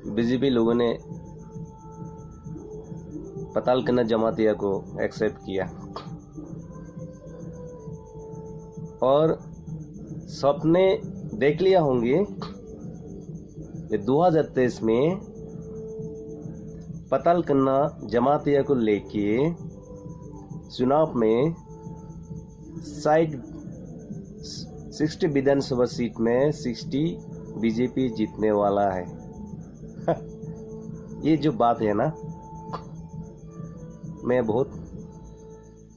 BJP लोगों ने पतालकन्ना जमातिया को एक्सेप्ट किया और सबने देख लिया होंगे कि 2023 में पतालकन्ना जमातिया को लेके चुनाव में शायद 60 विधानसभा सीट में 60 बीजेपी जीतने वाला है। ये जो बात है ना, मैं बहुत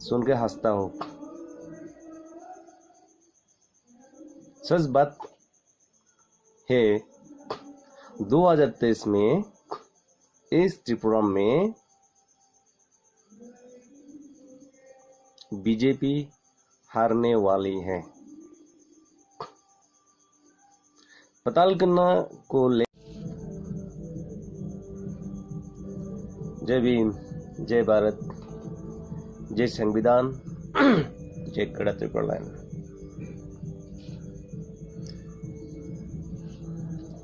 सुन के हंसता हूँ। सच बात है 2023 में इस त्रिपुरा में बीजेपी हारने वाली है। पतालकन्ना को ले जय भीम, जय भारत, जय संविधान, जय कड़ा त्रिपुरा लाइन।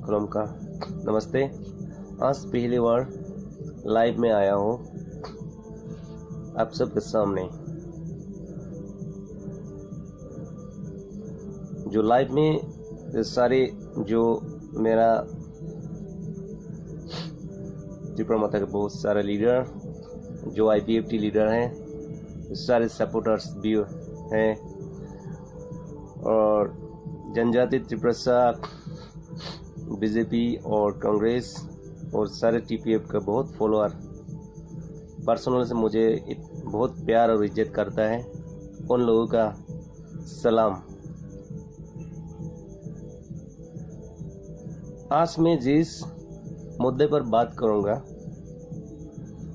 कलम का नमस्ते। आज पहली बार लाइव में आया हूँ आप सबके सामने। जो लाइव में सारे जो मेरा त्रिपुरा माता के बहुत सारे लीडर, जो IPFT लीडर हैं, सारे सपोर्टर्स भी हैं और जनजाति त्रिपुरा, बीजेपी और कांग्रेस और सारे TPF का बहुत फॉलोअर पर्सनल से मुझे बहुत प्यार और इज्जत करता है। उन लोगों का सलाम। आज मैं जिस मुद्दे पर बात करूंगा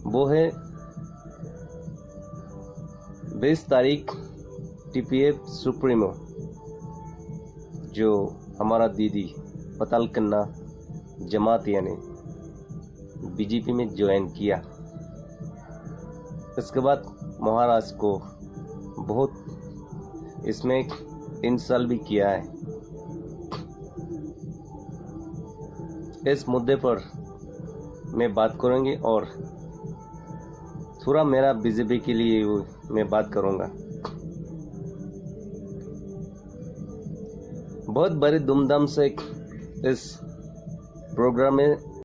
वो है 20 तारीख TPF सुप्रीमो जो हमारा दीदी पतालकन्ना जमातिया ने बीजेपी में ज्वाइन किया। इसके बाद महाराष्ट्र को बहुत इसमें इंसल्ट भी किया है। इस मुद्दे पर मैं बात करूंगी और थोड़ा मेरा बीजेपी के लिए मैं बात करूंगा। बहुत बड़े धूमधाम से इस प्रोग्राम में